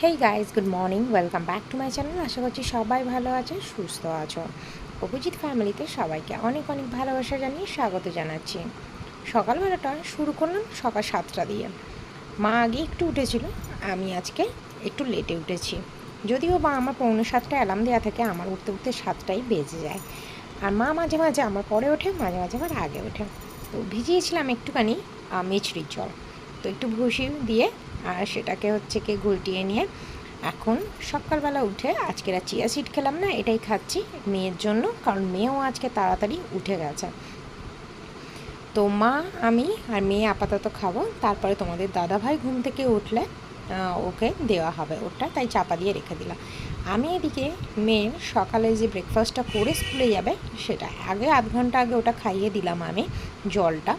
Hey guys, good morning, welcome back to my channel. আশা করছি সবাই ভালো আছে, সুস্থ আছো। অভিজিৎ ফ্যামিলিতে সবাইকে অনেক অনেক ভালোবাসা জানিয়ে স্বাগত জানাচ্ছি। সকালবেলাটা শুরু করলাম সকাল 7টা দিয়ে। মা আগে একটু উঠেছিল, আমি আজকে একটু লেটে উঠেছি। যদিও বা আমার 6:45 অ্যালার্ম দেওয়া থাকে, আমার উঠতে উঠতে 7টাই বেজে যায়। আর মা মাঝে মাঝে আমার পরে ওঠে, মাঝে মাঝে আমার আগে ওঠে। তো ভিজিয়েছিলাম একটুখানি মিছরির জল, তো একটু ভুসি দিয়ে আর সেটাকে হচ্ছে কি গুলটিয়ে নিয়ে এখন সকালবেলা উঠে আজকের আর চিয়া সিড খেলাম না, এটাই খাচ্ছি মেয়ের জন্য, কারণ মেয়েও আজকে তাড়াতাড়ি উঠে গেছে। তো মা, আমি আর মেয়ে আপাতত খাবো, তারপরে তোমাদের দাদাভাই ঘুম থেকে উঠলে ওকে দেওয়া হবে ওটা, তাই চাপা দিয়ে রেখে দিলাম। আমি এদিকে মেয়ের সকালে যে ব্রেকফাস্টটা করে স্কুলে যাবে সেটা আগে আধ ঘন্টা আগে ওটা খাইয়ে দিলাম আমি জলটা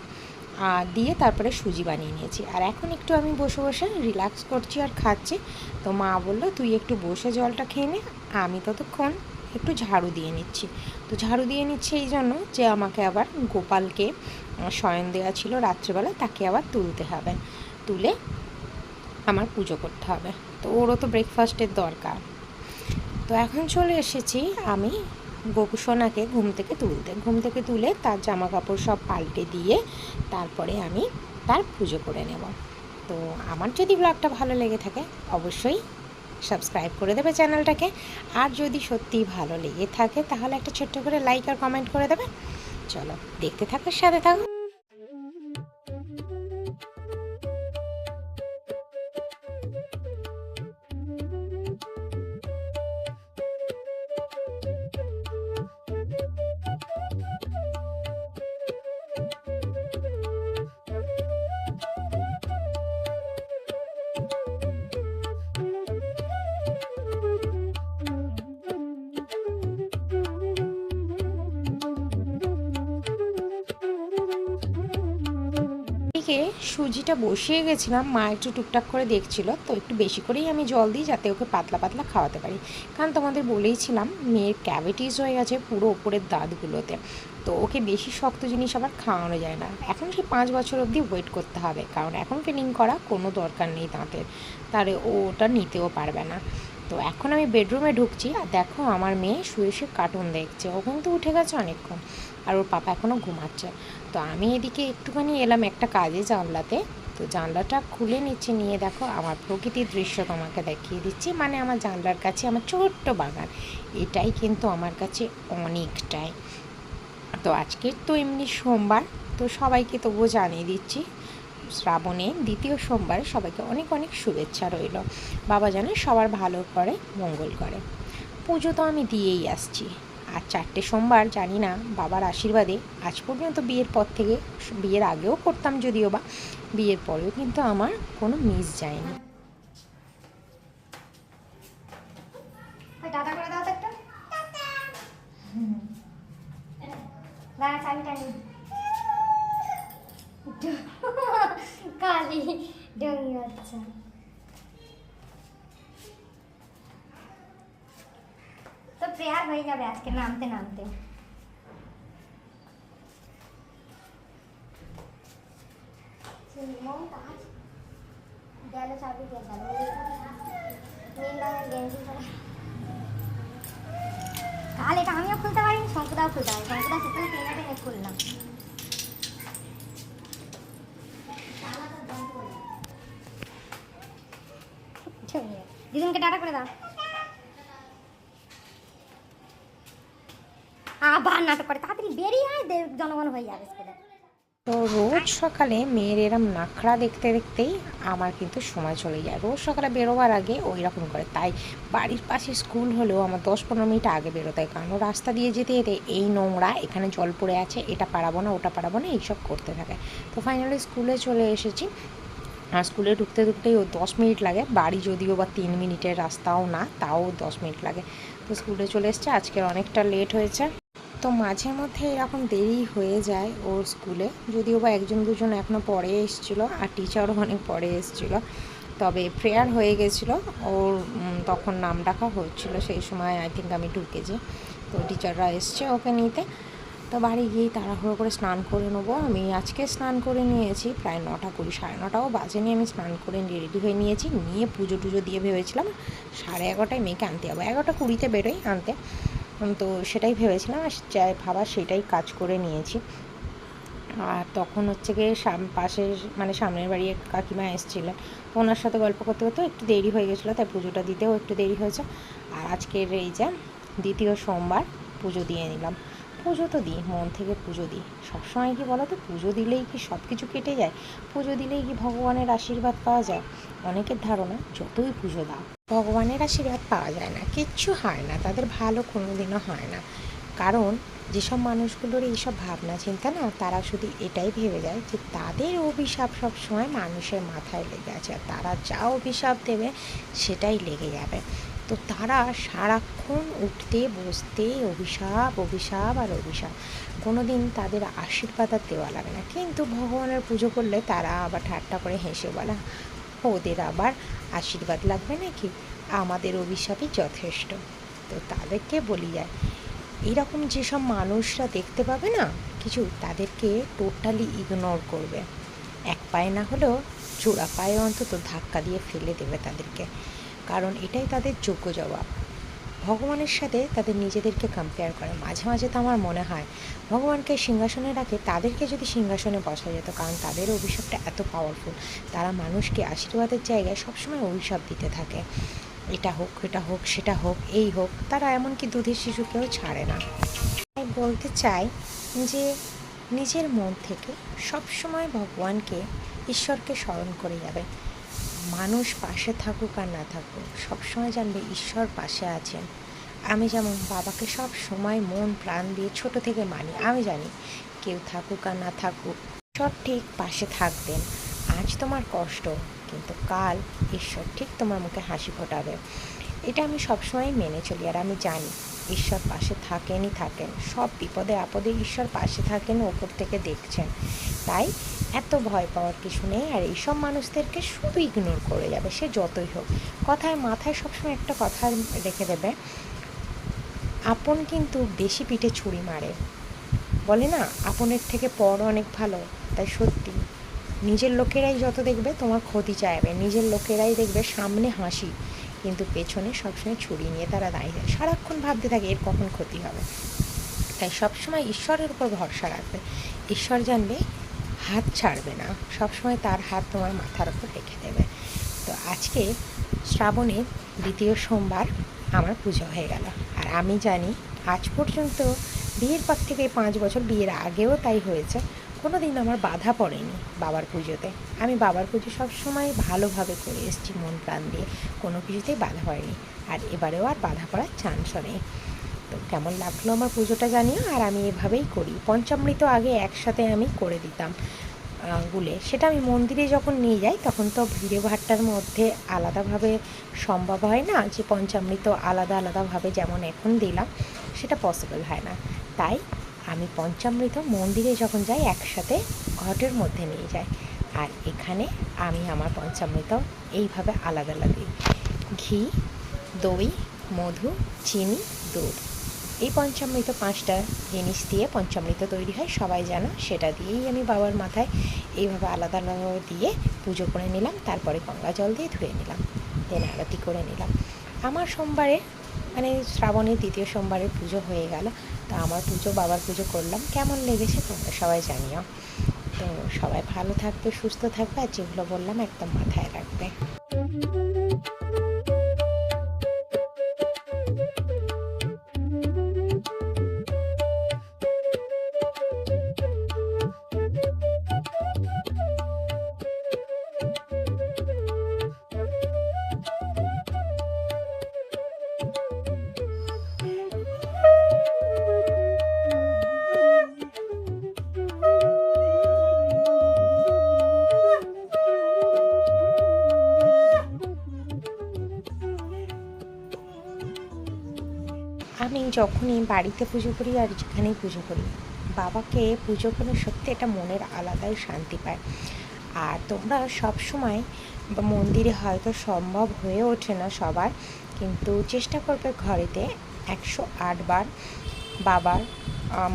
দিয়ে, তারপরে সুজি বানিয়ে নিয়েছি। আর এখন একটু আমি বসে বসে রিল্যাক্স করছি আর খাচ্ছি। তো মা বললো তুই একটু বসে জলটা খেয়ে নে, আমি ততক্ষণ একটু ঝাড়ু দিয়ে নিচ্ছি। তো ঝাড়ু দিয়ে নিচ্ছে এই জন্য যে আমাকে আবার গোপালকে শয়ন দেওয়া ছিল রাত্রেবেলা, তাকে আবার তুলতে হবে, তুলে আমার পুজো করতে হবে। তো ওরও তো ব্রেকফাস্টের দরকার। তো এখন চলে এসেছি আমি গোপুসোনাকে ঘুম থেকে তুলে তার জামা কাপড় সব পাল্টে দিয়ে তারপরে আমি তার পুজো করে নেব। তো আমার যদি ব্লগটা ভালো লেগে থাকে অবশ্যই সাবস্ক্রাইব করে দেবে চ্যানেলটাকে, আর যদি সত্যিই ভালো লেগে থাকে তাহলে একটা ছোট্ট করে লাইক আর কমেন্ট করে দেবে। চলো দেখতে থাকো, সাথে থাকো। এদিকে সুজিটা বসিয়ে গেছিলাম, মা একটু টুকটাক করে দেখছিল, তো একটু বেশি করেই আমি জল দিই যাতে ওকে পাতলা পাতলা খাওয়াতে পারি। কারণ তোমাদের বলেইছিলাম মেয়ের ক্যাভিটিস হয়ে গেছে পুরো ওপরের দাঁতগুলোতে, তো ওকে বেশি শক্ত জিনিস আবার খাওয়ানো যায় না। এখন সেই 5 বছর অবধি ওয়েট করতে হবে, কারণ এখন ফিলিং করা কোনো দরকার নেই দাঁতের, তাহলে ও ওটা নিতেও পারবে না। তো এখন আমি বেডরুমে ঢুকছি আর দেখো আমার মেয়ে শুয়ে শুয়ে কার্টুন দেখছে। ও কিন্তু উঠে গেছে অনেকক্ষণ, আর ওর পাপা এখনও ঘুমাচ্ছে। তো আমি এদিকে একটুখানি এলাম একটা কাজে জানলাতে, তো জানলাটা খুলে নিচ্ছে, নিয়ে দেখো আমার প্রকৃতির দৃশ্য তোমাকে দেখিয়ে দিচ্ছি। মানে আমার জানলার কাছে আমার ছোট্ট বাগান, এটাই কিন্তু আমার কাছে অনেকটাই। তো আজকে তো এমনি সোমবার, তো সবাইকে তবুও জানিয়ে দিচ্ছি শ্রাবণে দ্বিতীয় সোমবার সবাইকে অনেক অনেক শুভেচ্ছা রইল। বাবা যেন সবার ভালো করে, মঙ্গল করে। পুজো তো আমি দিয়েই আসছি, আর 4টে সোমবার জানি না বাবার আশীর্বাদে আজ পর্যন্ত বিয়ের পর থেকে, বিয়ের আগেও করতাম যদিও বা, বিয়ের পরেও কিন্তু আমার কোনো মিস যায়নি। টাটা করে দাও তো একটা। দাঁড়া চাবিটা নি। কালি ডঙ্গি বাচ্চা। তো প্রেয়ার হয়ে যাবে আজকে নামতে নামতে। গেল চাবি কে গেল, নীল রঙের গেঞ্জি পরে। কাল এটা আমিও খুলতে পারি, শঙ্কুদাও খুলতে পারি। শঙ্কুদা সেখানে টেনে টেনে খুললাম। দিদুনকে টাটা করে দাও। আবার নাটক করে, তাড়াতাড়ি বেরিয়ে আয়, জনগণ হয়ে যাবে স্কুলে। তো রোজ সকালে মেয়ের এরম নাখড়া দেখতে দেখতেই আমার কিন্তু সময় চলে যায়। রোজ সকালে বেরোবার আগে ওই রকম করে, তাই বাড়ির পাশে স্কুল হলেও আমার 10-15 মিনিট আগে বেরোতে হয়, কারণ রাস্তা দিয়ে যেতে যেতে এই নোংরা, এখানে জল পড়ে আছে, এটা পারাবো না ওটা পারাবো না, এইসব করতে থাকে। তো ফাইনালি স্কুলে চলে এসেছি, আর স্কুলে ঢুকতে ঢুকতেই ও 10 মিনিট লাগে, বাড়ি যদিও বা 3 মিনিটের রাস্তাও না, তাও 10 মিনিট লাগে। তো স্কুলে চলে এসছে, আজকের অনেকটা লেট হয়েছে। তো মাঝে মধ্যে এরকম দেরি হয়ে যায় ওর স্কুলে, যদিও বা একজন দুজন এখনও পরে এসেছিলো, আর টিচারও অনেক পরে এসেছিলো। তবে প্রেয়ার হয়ে গেছিলো ওর, তখন নাম ডাকা হচ্ছিলো, সেই সময় আই থিঙ্ক আমি ঢুকেছি। তো টিচাররা এসছে ওকে নিতে। তো বাড়ি গিয়েই তাড়াহুড়ো করে স্নান করে নেবো। আমি আজকে স্নান করে নিয়েছি প্রায় 9:20, 9:30ও বাজেনি, আমি স্নান করে রেডি হয়ে নিয়েছি। নিয়ে পুজো টুজো দিয়ে ভেবেছিলাম 11:30টায় মেয়েকে আনতে যাবো, 11:20 বেরোই আনতে। তো সেটাই ভেবেছিলাম, আর যাই ভাবা সেটাই কাজ করে নিয়েছি। আর তখন হচ্ছে গিয়ে পাশের মানে সামনের বাড়ি এক কাকিমা এসেছিলেন, তো ওনার সাথে গল্প করতে করতে একটু দেরি হয়ে গেছিলো, তাই পুজোটা দিতেও একটু দেরি হয়েছে। আর আজকের এই যে দ্বিতীয় সোমবার পুজো দিয়ে নিলাম। পুজো তো দিই, মন থেকে পুজো দিই। সবসময় কি বলো তো, পুজো দিলেই কি সব কিছু কেটে যায়? পুজো দিলেই কি ভগবানের আশীর্বাদ পাওয়া যায়? অনেকের ধারণা যতই পুজো দাও ভগবানের আশীর্বাদ পাওয়া যায় না, কিচ্ছু হয় না, তাদের ভালো কোনো দিনও হয় না। কারণ যেসব মানুষগুলোর এইসব ভাবনা চিন্তা না, তারা শুধু এটাই ভেবে যায় যে তাদের অভিশাপ সবসময় মানুষের মাথায় লেগে আছে, আর তারা যা অভিশাপ দেবে সেটাই লেগে যাবে। তো তারা সারাক্ষণ উঠতে বসতে অভিশাপ অভিশাপ আর অভিশাপ, কোনো দিন তাদের আশীর্বাদ আর দেওয়া লাগে না। কিন্তু ভগবানের পুজো করলে তারা আবার ঠাট্টা করে হেসে বলে, ওদের আবার আশীর্বাদ লাগবে নাকি, আমাদের অভিশাপই যথেষ্ট। তো তাদেরকে বলি যায়, এরকম যেসব মানুষরা দেখতে পাবে না কিছু, তাদেরকে টোটালি ইগনোর করবে। এক পায়ে না হলেও জোড়া পায়ে অন্তত ধাক্কা দিয়ে ফেলে দেবে তাদেরকে, কারণ এটাই তাদের যোগ্য জবাব। ভগবানের সাথে তাদের নিজেদেরকে কম্পেয়ার করে। মাঝে মাঝে তো আমার মনে হয় ভগবানকে সিংহাসনে রাখে, তাদেরকে যদি সিংহাসনে বসা যেত, কারণ তাদের অভিশাপটা এত পাওয়ারফুল। তারা মানুষকে আশীর্বাদের জায়গায় সবসময় অভিশাপ দিতে থাকে, এটা হোক এটা হোক সেটা হোক এই হোক, তারা এমনকি দুধের শিশুকেও ছাড়ে না। তাই বলতে চাই যে নিজের মন থেকে সবসময় ভগবানকে, ঈশ্বরকে স্মরণ করে যাবে। মানুষ পাশে থাকুক আর না থাকুক, সবসময় জানবে ঈশ্বর পাশে আছেন। আমি যেমন বাবাকে সব সময় মন প্রাণ দিয়ে ছোট থেকে মানি, আমি জানি কেউ থাকুক আর না থাকুক ঈশ্বর ঠিক পাশে থাকবেন। আজ তোমার কষ্ট, কিন্তু কাল ঈশ্বর ঠিক তোমার মুখে হাসি ফোটাবে। এটা আমি সবসময় মেনে চলি, আর আমি জানি ঈশ্বর পাশে থাকেনই থাকেন, সব বিপদে আপদে ঈশ্বর পাশে থাকেন, ওপর থেকে দেখছেন। তাই এত ভয় পাওয়ার কিছু নেই। আর এইসব মানুষদেরকে শুধু ইগনোর করে যাবে, সে যতই হোক। মাথায় সবসময় একটা কথা রেখে দেবে, আপন কিন্তু বেশি পিঠে ছুরি মারে। বলে না, আপনের থেকে পর অনেক ভালো। তাই সত্যি নিজের লোকেরাই যত দেখবে তোমার ক্ষতি চাইবে, নিজের লোকেরাই দেখবে সামনে হাসি, কিন্তু পেছনে সবসময় ছুরি নিয়ে তারা দাঁড়িয়ে থাকে, সারাক্ষণ ভাবতে থাকে এর কখন ক্ষতি হবে। তাই সবসময় ঈশ্বরের উপর ভরসা রাখবে, ঈশ্বর জানবে হাত ছাড়বে না, সবসময় তার হাত তোমার মাথার উপর রেখে দেবে। তো আজকে শ্রাবণের দ্বিতীয় সোমবার আমার পুজো হয়ে গেল। আর আমি জানি আজ পর্যন্ত বিয়ের পর থেকে 5 বছর, বিয়ের আগেও তাই হয়েছে, কোনো দিন আমার বাধা পড়েনি বাবার পুজোতে। আমি বাবার পুজো সবসময় ভালোভাবে করে এসেছি, মন প্রাণ দিয়ে, কোনো কিছুতেই বাধা পড়েনি। আর এবারেও আর বাধা পড়ার চান্সও নেই। তো কেমন লাগলো আমার পুজোটা জানিও। আর আমি এভাবেই করি, পঞ্চামৃত আগে একসাথে আমি করে দিতাম গুলে, সেটা আমি মন্দিরে যখন নিয়ে যাই তখন তো ভিড়ে ভাট্টার মধ্যে আলাদাভাবে সম্ভব হয় না যে পঞ্চামৃত আলাদা আলাদাভাবে যেমন এখন দিলাম, সেটা পসিবল হয় না। তাই আমি পঞ্চামৃত মন্দিরে যখন যাই একসাথে ঘটের মধ্যে নিয়ে যাই। আর এখানে আমি আমার পঞ্চামৃত এইভাবে আলাদা আলাদা দিই, ঘি, দই, মধু, চিনি, দুধ, এই পঞ্চামৃত 5টা জিনিস দিয়ে পঞ্চামৃত তৈরি হয়, সবাই জানো। সেটা দিয়েই আমি বাবার মাথায় এইভাবে আলাদা আলাদা দিয়ে পুজো করে নিলাম। তারপরে গঙ্গা জল দিয়ে ধুয়ে নিলাম, দেন আরতি করে নিলাম। আমার সোমবারে মানে শ্রাবণের দ্বিতীয় সোমবারের পুজো হয়ে গেল। তো আমার পুজো, বাবার পুজো করলাম, কেমন লেগেছে তোমরা সবাই জানিও। তো সবাই ভালো থাকবে, সুস্থ থাকবে, আর যেগুলো বললাম একদম মাথায় রাখবে। আমি যখনই বাড়িতে পুজো করি আর যেখানেই পুজো করি, বাবাকে পুজো করে সত্যি এটা মনের আলাদাই শান্তি পায়। আর তোমরা সব সময় মন্দিরে হয়তো সম্ভব হয়ে ওঠে না সবার, কিন্তু চেষ্টা করবে ঘরেতে 108 বার বাবার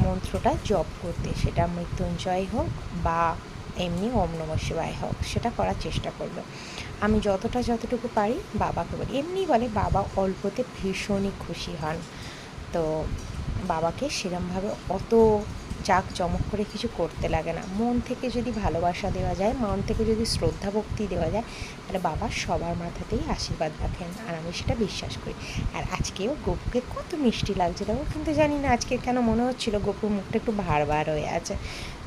মন্ত্রটা জপ করতে, সেটা মৃত্যুঞ্জয় হোক বা এমনি ওম নমঃ শিবায় হোক, সেটা করার চেষ্টা করবে। আমি যতটুকু পারি বাবাকে বলি। এমনি বলে বাবা অল্পতে ভীষণই খুশি হন। তো বাবাকে সেরমভাবে অত জাঁকজমক করে কিছু করতে লাগে না। মন থেকে যদি ভালোবাসা দেওয়া যায়, মন থেকে যদি শ্রদ্ধা ভক্তি দেওয়া যায়, তাহলে বাবা সবার মাথাতেই আশীর্বাদ রাখেন, আর আমি সেটা বিশ্বাস করি। আর আজকেও গপুকে কত মিষ্টি লাগছে দেখো, কিন্তু জানি না আজকে কেন মনে হচ্ছিল গপুর মুখটা একটু ভার হয়ে আছে।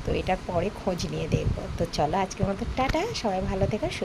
তো এটার পরে খোঁজ নিয়ে দেখবো। তো চলো আজকের মতো টাটা, সবাই ভালো থেকো।